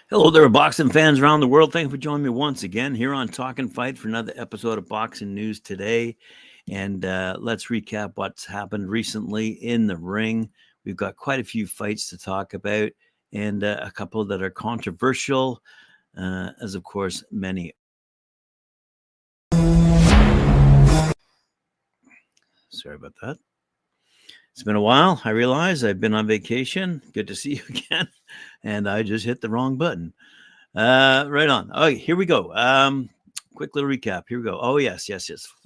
Hello there, boxing fans around the world. Thank you for joining me once again here on Talkin Fight for another episode of Boxing News today. And let's recap what's happened recently in the ring. We've got quite a few fights to talk about and a couple that are controversial, as of course many. Sorry about that. It's been a while. I realize I've been on vacation. Good to see you again. And I just hit the wrong button. Right on. Oh, here we go. Quick little recap. Here we go. Oh, yes.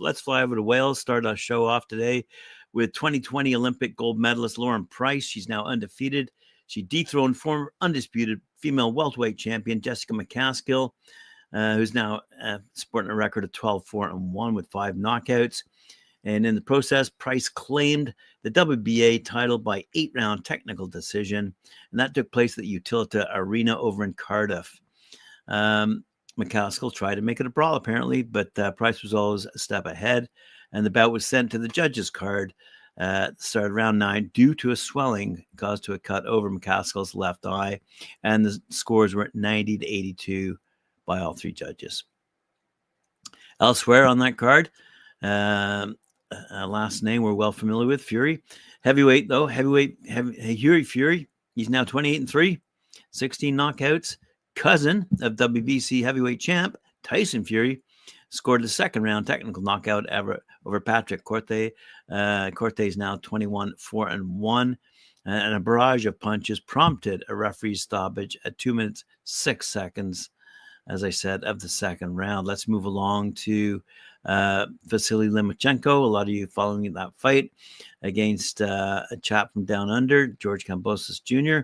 Let's fly over to Wales. Start our show off today with 2020 Olympic gold medalist Lauren Price. She's now undefeated. She dethroned former undisputed female welterweight champion Jessica McCaskill, who's now sporting a record of 12-4-1 with 5 knockouts. And in the process, Price claimed the WBA title by 8-round technical decision, and that took place at the Utilita Arena over in Cardiff. McCaskill tried to make it a brawl, apparently, but Price was always a step ahead, and the bout was sent to the judges' card at the start of round 9 due to a swelling caused to a cut over McCaskill's left eye, and the scores were 90-82 by all 3 judges. Elsewhere on that card, last name we're well familiar with, Fury. Heavyweight, though, Hughie Fury. He's now 28-3, 16 knockouts. Cousin of WBC heavyweight champ Tyson Fury scored the second round technical knockout over Patrick Corte. Corte is now 21-4-1, and a barrage of punches prompted a referee's stoppage at 2 minutes 6 seconds, as I said, of the second round. Let's move along to Vasiliy Lomachenko. A lot of you following that fight against a chap from down under, George Kambosos Jr.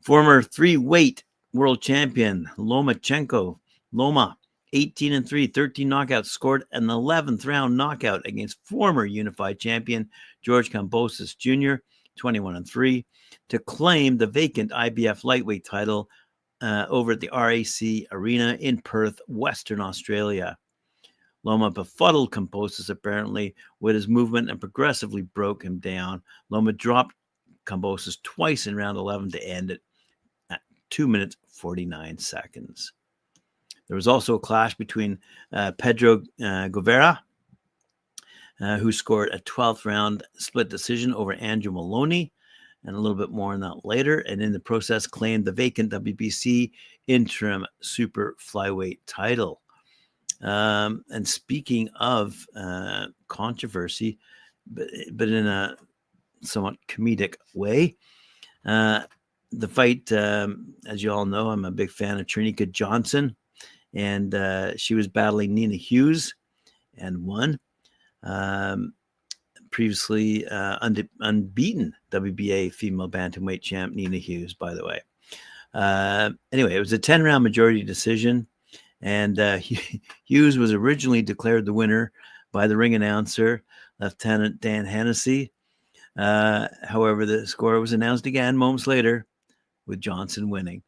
Former 3-weight world champion Lomachenko, 18-3, 13 knockouts, scored an 11th round knockout against former unified champion George Kambosos Jr., 21-3, to claim the vacant IBF lightweight title over at the RAC Arena in Perth, Western Australia. Loma befuddled Kambosos apparently with his movement and progressively broke him down. Loma dropped Kambosos twice in round 11 to end it at 2 minutes 49 seconds. There was also a clash between Pedro Guevara, who scored a 12th round split decision over Andrew Maloney, and a little bit more on that later, and in the process claimed the vacant WBC interim super flyweight title. And speaking of controversy, but in a somewhat comedic way, the fight, as you all know, I'm a big fan of Cherneka Johnson, and she was battling Nina Hughes and won. Previously unbeaten WBA female bantamweight champ Nina Hughes, by the way. Anyway, it was a 10-round majority decision, and Hughes was originally declared the winner by the ring announcer, Lieutenant Dan Hennessy. However, the score was announced again moments later, with Johnson winning,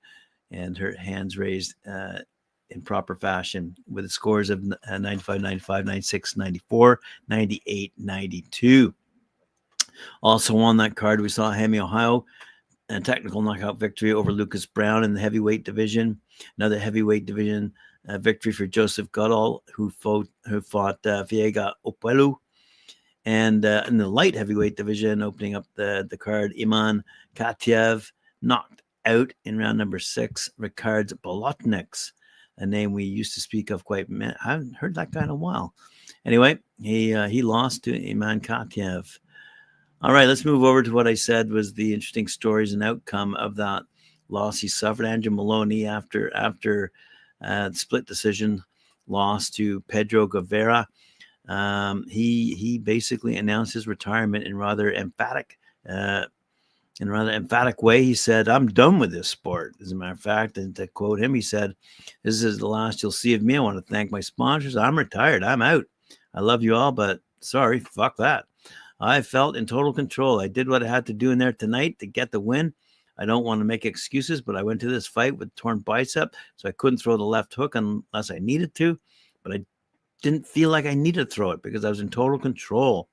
and her hands raised in proper fashion with the scores of 95-95, 96-94, 98-92. Also on that card, we saw Jaime Ohio, a technical knockout victory over Lucas Brown in the heavyweight division. Another heavyweight division victory for Joseph Goodall, who fought Viega Opelu. And in the light heavyweight division, opening up the card, Iman Katiev knocked out in round number 6 Ricard Bolotniks, a name we used to speak of quite. I haven't heard that guy in a while. Anyway, he lost to Iman Katiev. All right, let's move over to what I said was the interesting stories and outcome of that loss he suffered. Andrew Maloney, after split decision loss to Pedro Guevara, he basically announced his retirement in rather emphatic way. He said, "I'm done with this sport." As a matter of fact, and to quote him, he said, "This is the last you'll see of me. I want to thank my sponsors. I'm retired. I'm out. I love you all, but sorry, fuck that. I felt in total control. I did what I had to do in there tonight to get the win. I don't want to make excuses, but I went to this fight with torn bicep, so I couldn't throw the left hook unless I needed to, but I didn't feel like I needed to throw it because I was in total control."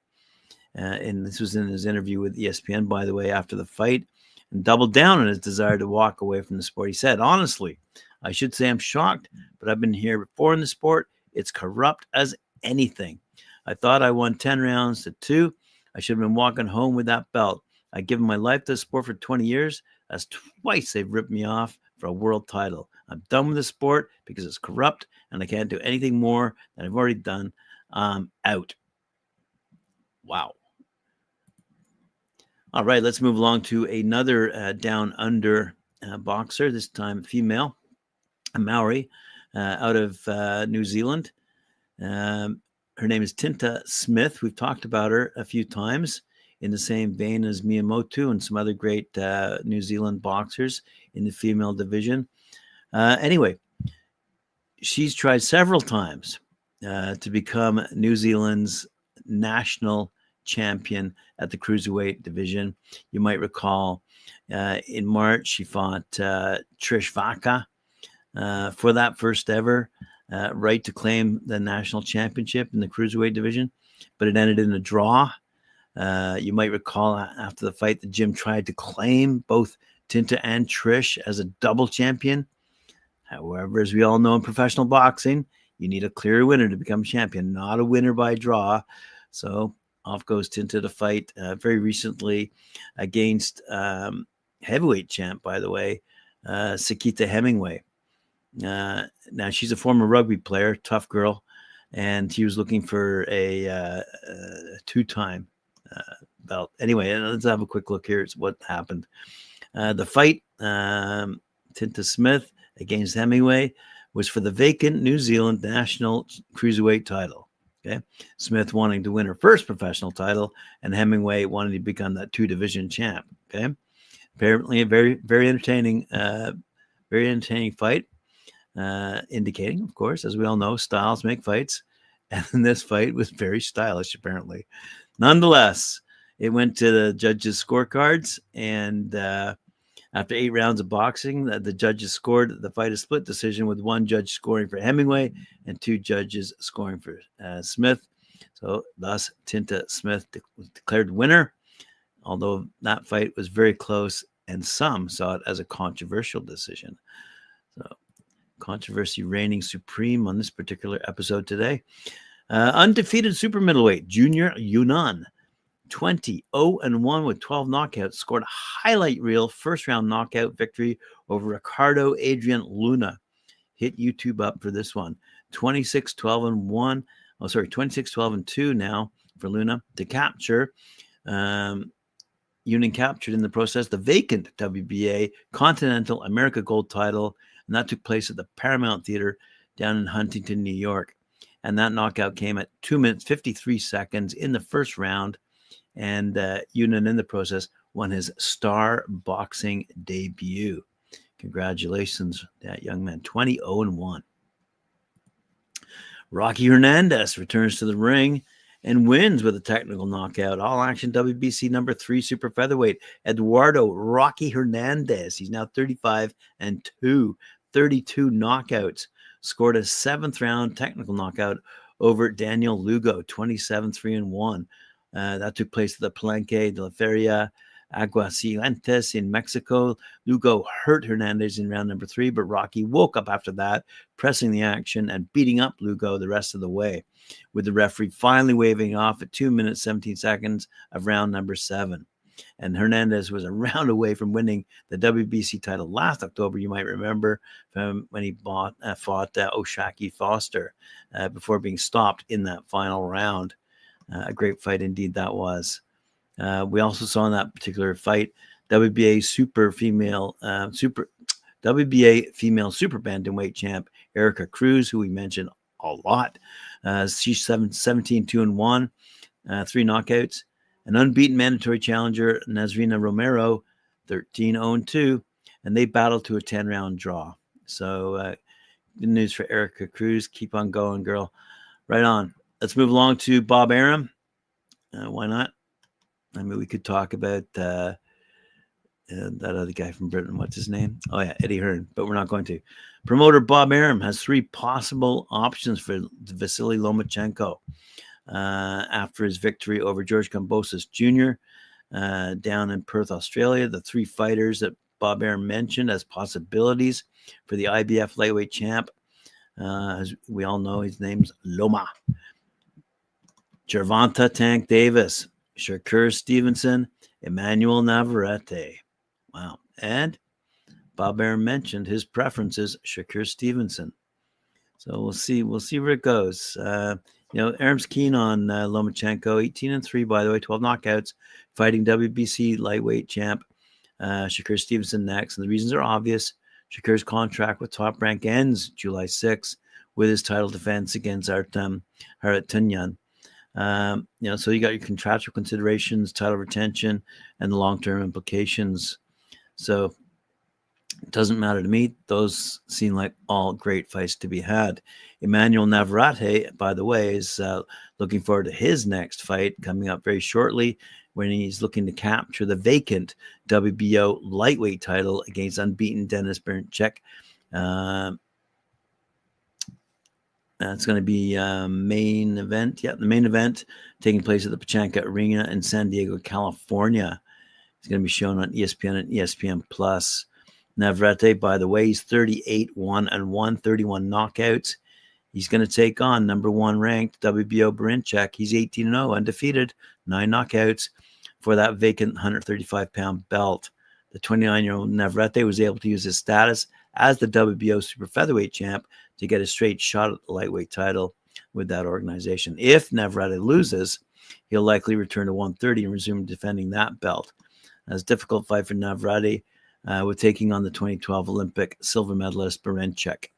And this was in his interview with ESPN, by the way, after the fight, and doubled down on his desire to walk away from the sport. He said, "Honestly, I should say I'm shocked, but I've been here before in the sport. It's corrupt as anything. I thought I won 10 rounds to 2. I should have been walking home with that belt. I've given my life to the sport for 20 years. That's twice they've ripped me off for a world title. I'm done with the sport because it's corrupt and I can't do anything more than I've already done. Out. Wow. All right, let's move along to another down under boxer, this time female, a Maori out of New Zealand. Her name is Tinta Smith. We've talked about her a few times in the same vein as Miyamoto and some other great New Zealand boxers in the female division. Anyway, she's tried several times to become New Zealand's national champion at the cruiserweight division. You might recall in March she fought Trish Vaka for that first ever right to claim the national championship in the cruiserweight division, but it ended in a draw. You might recall after the fight, the gym tried to claim both Tinta and Trish as a double champion. However, as we all know in professional boxing, you need a clear winner to become champion, not a winner by draw. So off goes Tinta to fight very recently against heavyweight champ, by the way, Sakita Hemingway. Now, she's a former rugby player, tough girl, and he was looking for a two-time belt. Anyway, let's have a quick look here at what happened. The fight, Tinta Smith against Hemingway, was for the vacant New Zealand national cruiserweight title. Okay, Smith wanting to win her first professional title, and Hemingway wanting to become that two-division champ. Okay, apparently a very entertaining fight. Indicating, of course, as we all know, styles make fights, and this fight was very stylish, apparently. Nonetheless, it went to the judges' scorecards, and after 8 rounds of boxing, the judges scored the fight a split decision, with 1 judge scoring for Hemingway and 2 judges scoring for Smith. So, thus, Tinta Smith was declared winner, although that fight was very close, and some saw it as a controversial decision. So, controversy reigning supreme on this particular episode today. Undefeated super middleweight Junior Younan, 20-0-1 with 12 knockouts, scored a highlight reel first round knockout victory over Ricardo Adrian Luna. Hit YouTube up for this one. 26-12-1. 26-12-2 now for Luna to capture. Younan captured in the process the vacant WBA Continental America Gold title, and that took place at the Paramount Theater down in Huntington, New York. And that knockout came at 2 minutes, 53 seconds in the first round. And Younan, in the process, won his star boxing debut. Congratulations, that young man. 20-0-1. Rocky Hernandez returns to the ring and wins with a technical knockout. All Action WBC number 3 super featherweight Eduardo Rocky Hernandez. He's now 35-2, 32 knockouts. Scored a 7th round technical knockout over Daniel Lugo, 27-3-1. That took place at the Palenque de la Feria Aguascalientes in Mexico. Lugo hurt Hernandez in round number 3, but Rocky woke up after that, pressing the action and beating up Lugo the rest of the way, with the referee finally waving off at 2 minutes, 17 seconds of round number 7. And Hernandez was a round away from winning the WBC title last October, you might remember, from when he fought O'Shaquie Foster before being stopped in that final round. A great fight indeed that was. We also saw in that particular fight WBA female super bantamweight champ Erica Cruz, who we mentioned a lot. She's 17-2-1, 3 knockouts. An unbeaten mandatory challenger, Nazrina Romero, 13-0-2, and they battled to a 10-round draw. So good news for Erica Cruz. Keep on going, girl. Right on. Let's move along to Bob Arum. Why not? I mean, we could talk about that other guy from Britain. What's his name? Oh, yeah, Eddie Hearn, but we're not going to. Promoter Bob Arum has 3 possible options for Vasiliy Lomachenko after his victory over George Kambosos Jr. Down in Perth, Australia. The 3 fighters that Bob Arum mentioned as possibilities for the IBF lightweight champ. As we all know, his name's Loma. Gervonta Tank Davis, Shakur Stevenson, Emmanuel Navarrete. Wow. And Bob Arum mentioned his preferences, Shakur Stevenson. So we'll see where it goes. Arum's keen on Lomachenko, 18-3, by the way, 12 knockouts, fighting WBC lightweight champ Shakur Stevenson next. And the reasons are obvious. Shakur's contract with Top Rank ends July 6th with his title defense against Tunyan. So you got your contractual considerations, title retention, and the long-term implications. So it doesn't matter to me. Those seem like all great fights to be had. Emmanuel Navarrete, by the way, is looking forward to his next fight coming up very shortly when he's looking to capture the vacant WBO lightweight title against unbeaten Denis Bernchek. That's going to be main event. Yeah, the main event taking place at the Pachanka Arena in San Diego, California. It's going to be shown on ESPN and ESPN Plus. Navarrete, by the way, he's 38-1-1, 31 knockouts. He's going to take on number one ranked WBO Berinchek. He's 18-0, undefeated, 9 knockouts for that vacant 135-pound belt. The 29-year-old Navarrete was able to use his status as the WBO super featherweight champ to get a straight shot at the lightweight title with that organization. If Navarrete loses, he'll likely return to 130 and resume defending that belt. That's a difficult fight for Navarrete with taking on the 2012 Olympic silver medalist Berinchek.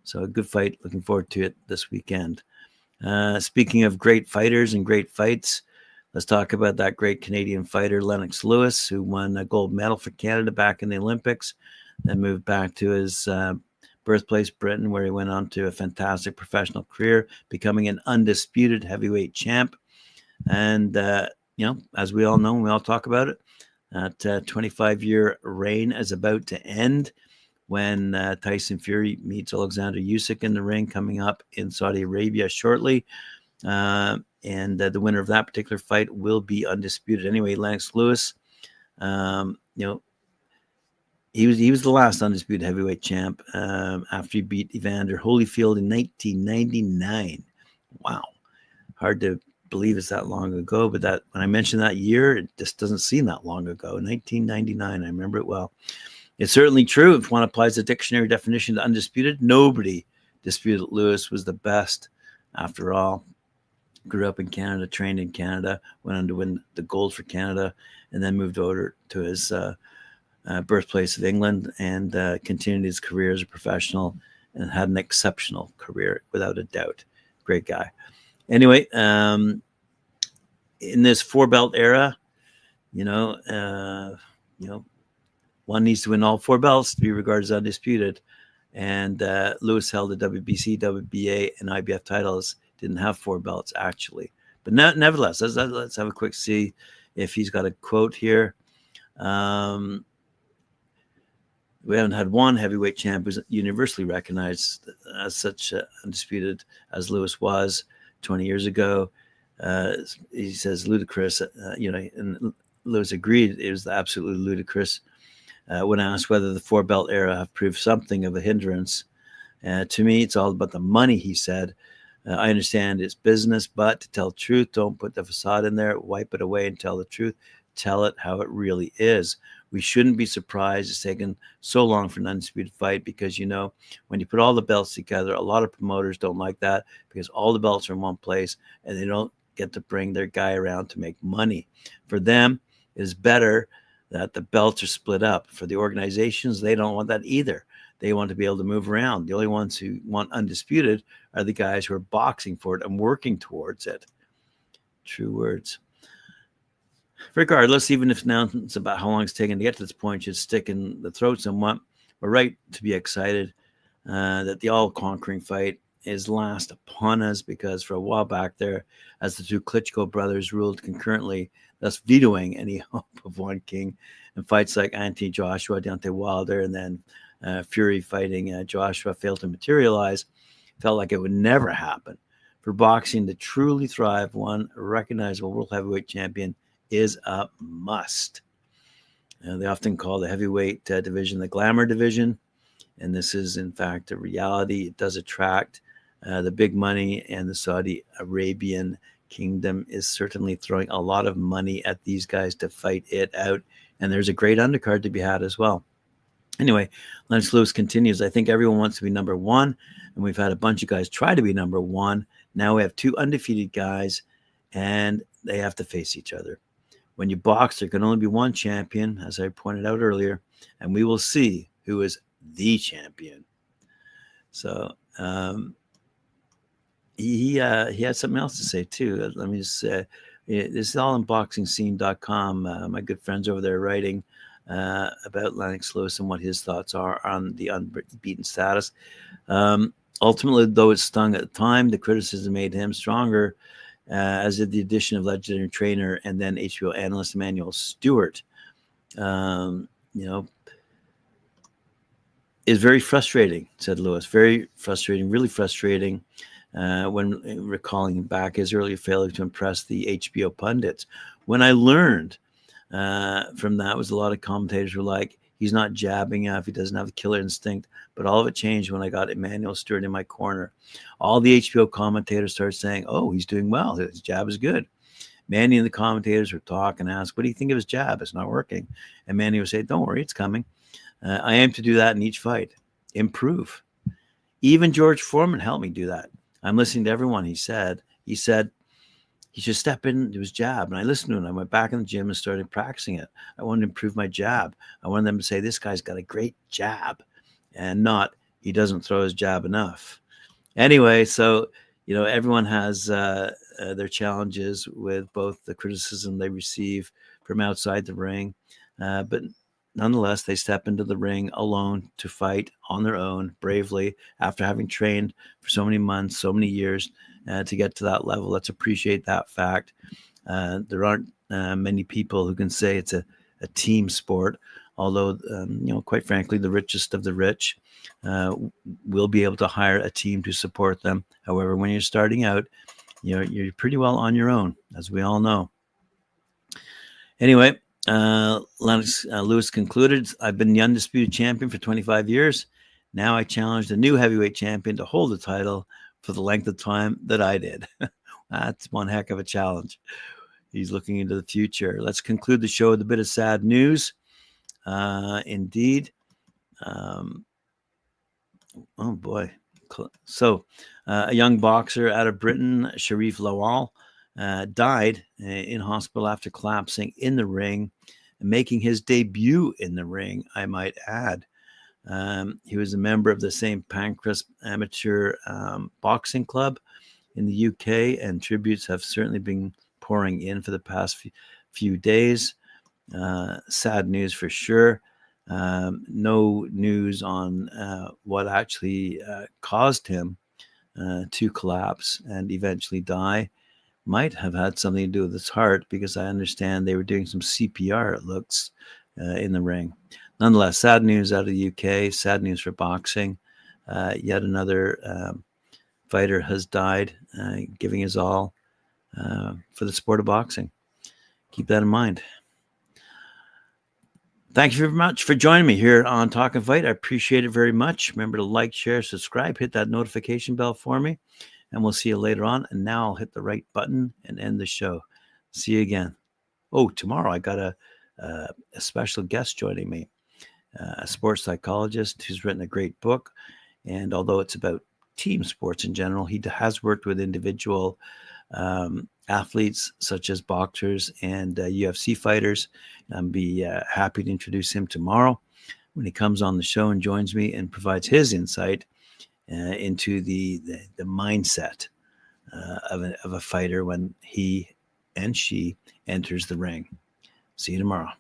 So a good fight. Looking forward to it this weekend. Speaking of great fighters and great fights, let's talk about that great Canadian fighter, Lennox Lewis, who won a gold medal for Canada back in the Olympics, then moved back to his birthplace, Britain, where he went on to a fantastic professional career, becoming an undisputed heavyweight champ. And, as we all know, and we all talk about it, that 25-year reign is about to end when Tyson Fury meets Alexander Usyk in the ring coming up in Saudi Arabia shortly. And the winner of that particular fight will be undisputed. Anyway, Lennox Lewis, he was the last undisputed heavyweight champ after he beat Evander Holyfield in 1999. Wow. Hard to believe it's that long ago, but that when I mention that year, it just doesn't seem that long ago. 1999, I remember it well. It's certainly true. If one applies the dictionary definition to undisputed, nobody disputed Lewis was the best. After all, grew up in Canada, trained in Canada, went on to win the gold for Canada, and then moved over to his birthplace of England and continued his career as a professional and had an exceptional career without a doubt. Great guy. Anyway, in this 4-belt era, one needs to win all 4 belts to be regarded as undisputed. And Lewis held the WBC, WBA, and IBF titles. Didn't have 4 belts, actually. But nevertheless, let's have a quick see if he's got a quote here. We haven't had one heavyweight champ who's universally recognized as such undisputed as Lewis was 20 years ago. He says ludicrous, and Lewis agreed it was absolutely ludicrous when asked whether the 4-belt era have proved something of a hindrance. To me, it's all about the money, he said. I understand it's business, but to tell the truth, don't put the facade in there, wipe it away and tell the truth. Tell it how it really is. We shouldn't be surprised it's taken so long for an undisputed fight because, when you put all the belts together, a lot of promoters don't like that because all the belts are in one place and they don't get to bring their guy around to make money. For them, it is better that the belts are split up. For the organizations, they don't want that either. They want to be able to move around. The only ones who want undisputed are the guys who are boxing for it and working towards it. True words. Regardless, even if announcements about how long it's taken to get to this point should stick in the throat somewhat, we're right to be excited that the all-conquering fight is last upon us because for a while back there, as the 2 Klitschko brothers ruled concurrently, thus vetoing any hope of one king, and fights like Anthony Joshua, Deontay Wilder, and then Fury fighting Joshua failed to materialize, felt like it would never happen. For boxing to truly thrive, one recognizable world heavyweight champion is a must. They often call the heavyweight division the glamour division, and this is in fact a reality. It does attract the big money, and the Saudi Arabian kingdom is certainly throwing a lot of money at these guys to fight it out, and there's a great undercard to be had as well. Anyway, Lennox Lewis continues. I think everyone wants to be number one, and we've had a bunch of guys try to be number one. Now we have two undefeated guys, and they have to face each other. When you box, there can only be one champion, as I pointed out earlier, and we will see who is the champion. So he had something else to say too. Let me just say, this is all on boxingscene.com. My good friends over there writing about Lennox Lewis and what his thoughts are on the unbeaten status. Ultimately, though it stung at the time, the criticism made him stronger, as did the addition of legendary trainer and then HBO analyst Emmanuel Stewart. Is very frustrating, said Lewis. Very frustrating, really frustrating. When recalling back his earlier failure to impress the HBO pundits. When I learned from that was a lot of commentators were like, he's not jabbing enough, he doesn't have the killer instinct. But all of it changed when I got Emmanuel Stewart in my corner. All the HBO commentators started saying, oh, he's doing well, his jab is good. Manny and the commentators would talk and ask, what do you think of his jab? It's not working. And Manny would say, don't worry, it's coming. I aim to do that in each fight. Improve. Even George Foreman helped me do that. I'm listening to everyone, he said. He said he should step into his jab. And I listened to him. I went back in the gym and started practicing it. I wanted to improve my jab. I wanted them to say, this guy's got a great jab, and not, he doesn't throw his jab enough. Anyway, so, everyone has their challenges with both the criticism they receive from outside the ring. But nonetheless, they step into the ring alone to fight on their own, bravely, after having trained for so many months, so many years to get to that level. Let's appreciate that fact. There aren't many people who can say it's a team sport, although, quite frankly, the richest of the rich will be able to hire a team to support them. However, when you're starting out, you're pretty well on your own, as we all know. Anyway, Lennox Lewis concluded, I've been the undisputed champion for 25 years. Now I challenge the new heavyweight champion to hold the title for the length of time that I did. That's one heck of a challenge. He's looking into the future. Let's conclude the show with a bit of sad news. Indeed. Oh, boy. So a young boxer out of Britain, Sharif Lawal, died in hospital after collapsing in the ring, making his debut in the ring, I might add. He was a member of the St. Pancras Amateur Boxing Club in the UK, and tributes have certainly been pouring in for the past few days. Sad news for sure. No news on what actually caused him to collapse and eventually die. Might have had something to do with his heart, because I understand they were doing some CPR, it looks, in the ring. Nonetheless, sad news out of the UK, sad news for boxing. Yet another fighter has died, giving his all for the sport of boxing. Keep that in mind. Thank you very much for joining me here on Talkin Fight. I appreciate it very much. Remember to like, share, subscribe, hit that notification bell for me, and we'll see you later on. And now I'll hit the right button and end the show. See you again. Oh, tomorrow I got a special guest joining me, a sports psychologist who's written a great book. And although it's about team sports in general, he has worked with individual athletes such as boxers and UFC fighters. I'll be happy to introduce him tomorrow when he comes on the show and joins me and provides his insight into the mindset of a fighter when he and she enters the ring. See you tomorrow.